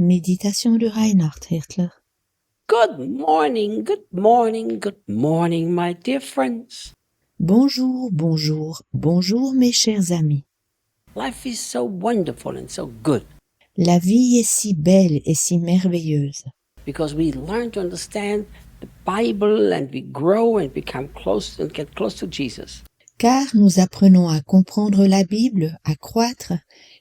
Méditation de Reinhard Hirtler. Good morning, good morning, good morning, my dear friends. Bonjour, bonjour, bonjour mes chers amis. Life is so wonderful and so good La vie est si belle et si merveilleuse because we learn to understand the Bible and we grow and become close and get close to Jesus. car nous apprenons à comprendre la Bible, à croître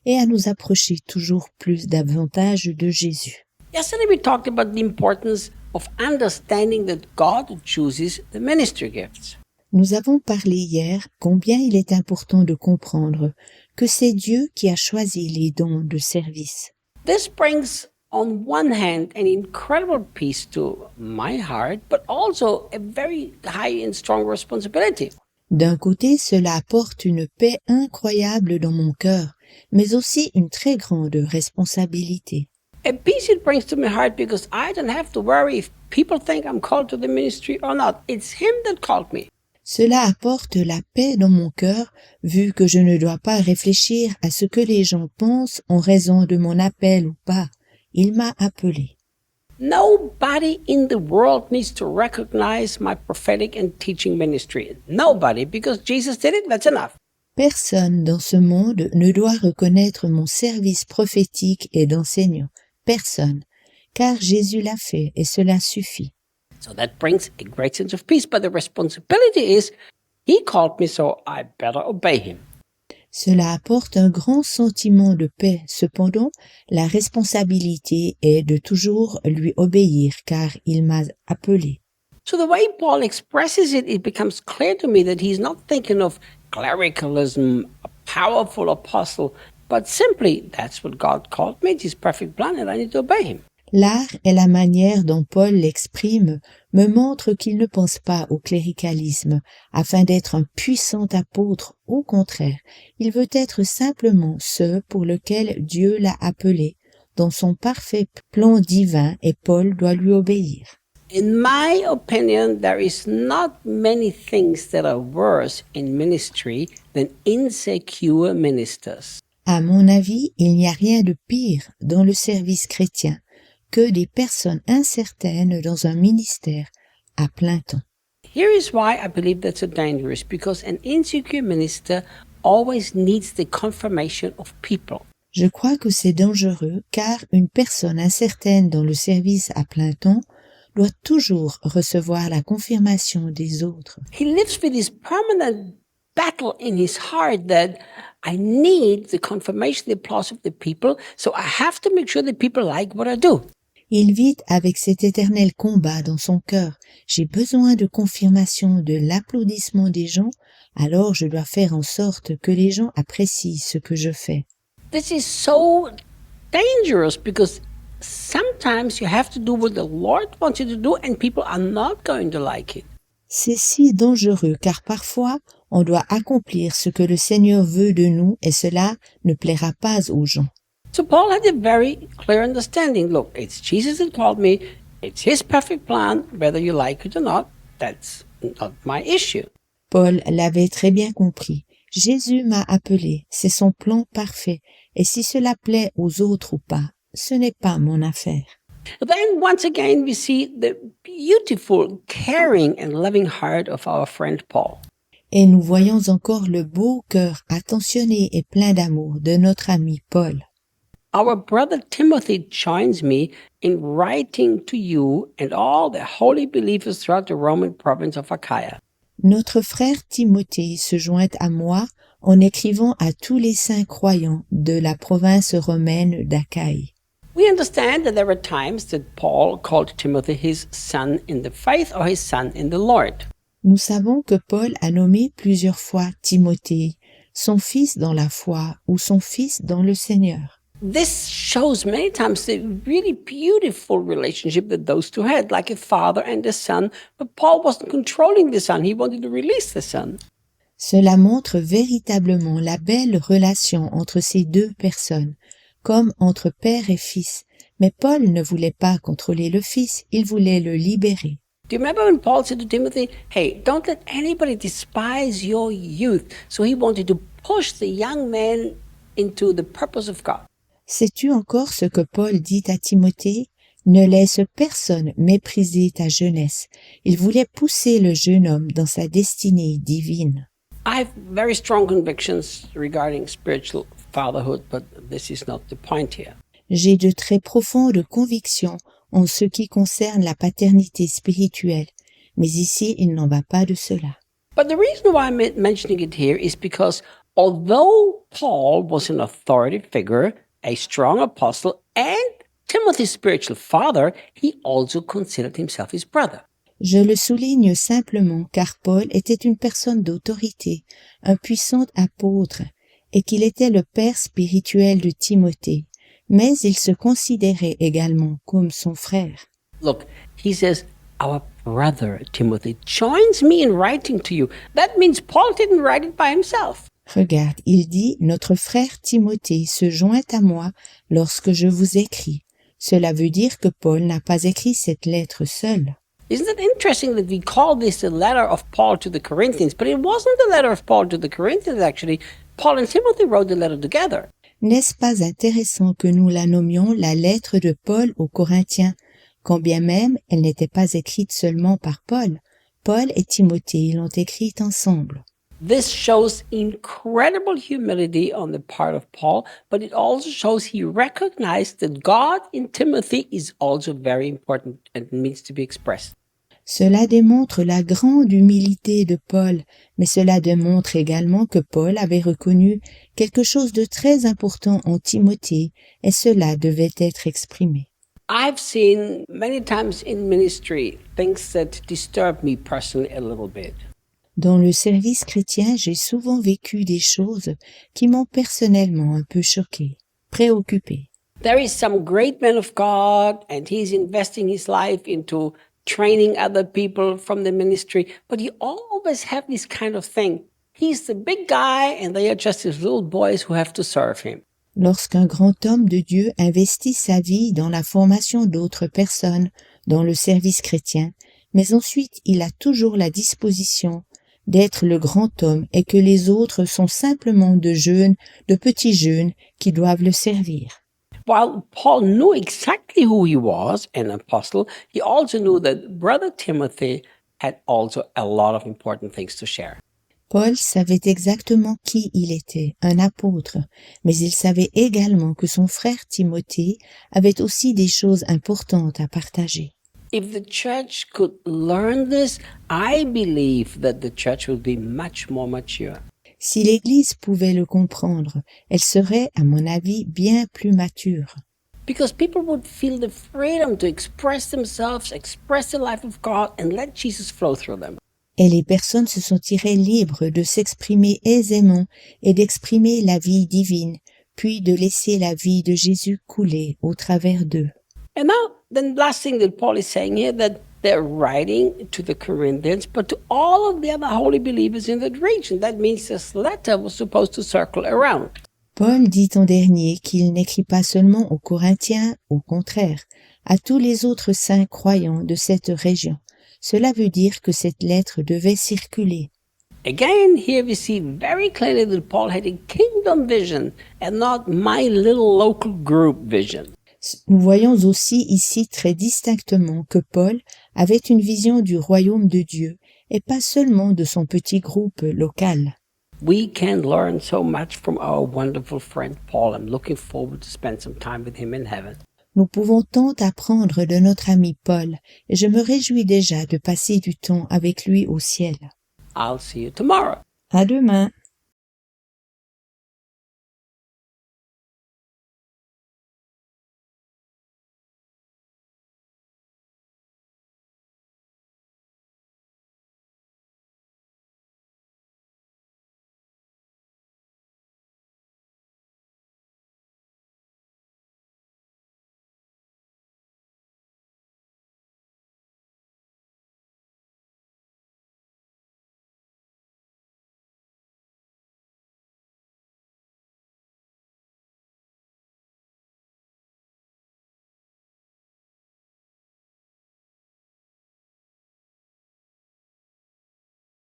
et à nous approcher toujours plus davantage de Jésus. Yesterday we talked about the importance of understanding that God chooses the ministry gifts. Nous avons parlé hier combien il est important de comprendre que c'est Dieu qui a choisi les dons de service. This brings on one hand an incredible peace to my heart, but also a very high and strong responsibility. D'un côté, cela apporte une paix incroyable dans mon cœur, mais aussi une très grande responsabilité. A peace it brings to my heart because I don't have to worry if people think I'm called to the ministry or not. It's Him that called me. Cela apporte la paix dans mon cœur, vu que je ne dois pas réfléchir à ce que les gens pensent en raison de mon appel ou pas. Il m'a appelé. Nobody in the world needs to recognize my prophetic and teaching ministry. Nobody, because Jesus did it, that's enough. Personne dans ce monde ne doit reconnaître mon service prophétique et d'enseignant. Personne, car Jésus l'a fait et cela suffit. So that brings a great sense of peace, but the responsibility is He called me, so I better obey Him. Cela apporte un grand sentiment de paix. Cependant, la responsabilité est de toujours lui obéir, car il m'a appelé. So the way Paul expresses it, it becomes clear to me that he's not thinking of clericalism, a powerful apostle, but simply that's what God called me, it's His perfect plan, and I need to obey Him. L'art et la manière dont Paul l'exprime me montrent qu'il ne pense pas au cléricalisme afin d'être un puissant apôtre. Au contraire, il veut être simplement ce pour lequel Dieu l'a appelé, dans son parfait plan divin, et Paul doit lui obéir. In my opinion, there is not many things that are worse in ministry than insecure ministers. À mon avis, il n'y a rien de pire dans le service chrétien que des personnes incertaines dans un ministère à plein temps. Here is why I believe that's so dangerous, because an insecure minister always needs the confirmation of people. Je crois que c'est dangereux car une personne incertaine dans le service à plein temps doit toujours recevoir la confirmation des autres. He lives with this permanent battle in his heart that I need the confirmation, the applause of the people, so I have to make sure that people like what I do. Il vit avec cet éternel combat dans son cœur. J'ai besoin de confirmation de l'applaudissement des gens, alors je dois faire en sorte que les gens apprécient ce que je fais. This is so dangerous because sometimes you have to do what the Lord wants you to do and people are not going to like it. C'est si dangereux car parfois on doit accomplir ce que le Seigneur veut de nous et cela ne plaira pas aux gens. So Paul had a very clear understanding. Look, it's Jesus that called me. It's His perfect plan. Whether you like it or not, that's not my issue. Paul l'avait très bien compris. Jésus m'a appelé, c'est son plan parfait, et si cela plaît aux autres ou pas, ce n'est pas mon affaire. Then once again we see the beautiful, caring and loving heart of our friend Paul. Et nous voyons encore le beau cœur attentionné et plein d'amour de notre ami Paul. Our brother Timothy joins me in writing to you and all the holy believers throughout the Roman province of Achaia. Notre frère Timothée se joint à moi en écrivant à tous les saints croyants de la province romaine d'Achaïe. We understand that there were times that Paul called Timothy his son in the faith or his son in the Lord. Nous savons que Paul a nommé plusieurs fois Timothée, son fils dans la foi ou son fils dans le Seigneur. This shows many times the really beautiful relationship that those two had, like a father and a son, but Paul wasn't controlling the son, he wanted to release the son. Cela montre véritablement la belle relation entre ces deux personnes, comme entre père et fils. Mais Paul ne voulait pas contrôler le fils, il voulait le libérer. Do you remember when Paul said to Timothy, hey, don't let anybody despise your youth? So he wanted to push the young man into the purpose of God. Sais-tu encore ce que Paul dit à Timothée? Ne laisse personne mépriser ta jeunesse. Il voulait pousser le jeune homme dans sa destinée divine. I have very strong convictions regarding spiritual fatherhood, but this is not the point here. J'ai de très profondes convictions en ce qui concerne la paternité spirituelle, mais ici il n'en va pas de cela. But the reason why I'm mentioning it here is because although Paul was an authority figure, a strong apostle, and Timothy's spiritual father, he also considered himself his brother. Je le souligne simplement car Paul était une personne d'autorité, un puissant apôtre, et qu'il était le père spirituel de Timothée, mais il se considérait également comme son frère. Look, he says, our brother Timothy joins me in writing to you. That means Paul didn't write it by himself. Regarde, il dit, notre frère Timothée se joint à moi lorsque je vous écris. Cela veut dire que Paul n'a pas écrit cette lettre seul. Isn't it interesting that we call this the letter of Paul to the Corinthians, but it wasn't the letter of Paul to the Corinthians actually. Paul and Timothy wrote the letter together. N'est-ce pas intéressant que nous la nommions la lettre de Paul aux Corinthiens, quand bien même elle n'était pas écrite seulement par Paul? Paul et Timothée l'ont écrite ensemble. This shows incredible humility on the part of Paul, but it also shows he recognized that God in Timothy is also very important and needs to be expressed. Cela démontre la grande humilité de Paul, mais cela démontre également que Paul avait reconnu quelque chose de très important en Timothée, et cela devait être exprimé. I've seen many times in ministry things that disturb me personally a little bit. Dans le service chrétien, j'ai souvent vécu des choses qui m'ont personnellement un peu choqué, préoccupé. There is some great man of God and he's investing his life into training other people from the ministry, but you always have this kind of thing. He's the big guy and they are just his little boys who have to serve him. Lorsqu'un grand homme de Dieu investit sa vie dans la formation d'autres personnes, dans le service chrétien, mais ensuite il a toujours la disposition d'être le grand homme et que les autres sont simplement de petits jeunes qui doivent le servir. While Paul knew exactly who he was, an apostle, he also knew that brother Timothy had also a lot of important things to share. Paul savait exactement qui il était, un apôtre, mais il savait également que son frère Timothée avait aussi des choses importantes à partager. If the church could learn this, I believe that the church would be much more mature. Si l'Église pouvait le comprendre, elle serait, à mon avis, bien plus mature. Because people would feel the freedom to express themselves, express the life of God, and let Jesus flow through them. Et les personnes se sentiraient libres de s'exprimer aisément et d'exprimer la vie divine, puis de laisser la vie de Jésus couler au travers d'eux. And now, the last thing that Paul is saying here, that they're writing to the Corinthians, but to all of the other holy believers in that region. That means this letter was supposed to circle around. Paul dit en dernier qu'il n'écrit pas seulement aux Corinthiens, au contraire, à tous les autres saints croyants de cette région. Cela veut dire que cette lettre devait circuler. Again, here we see very clearly that Paul had a kingdom vision and not my little local group vision. Nous voyons aussi ici très distinctement que Paul avait une vision du royaume de Dieu et pas seulement de son petit groupe local. We can learn so much from our wonderful friend Paul. I'm looking forward to spend some time with him in heaven. Nous pouvons tant apprendre de notre ami Paul et je me réjouis déjà de passer du temps avec lui au ciel. I'll see you tomorrow. À demain.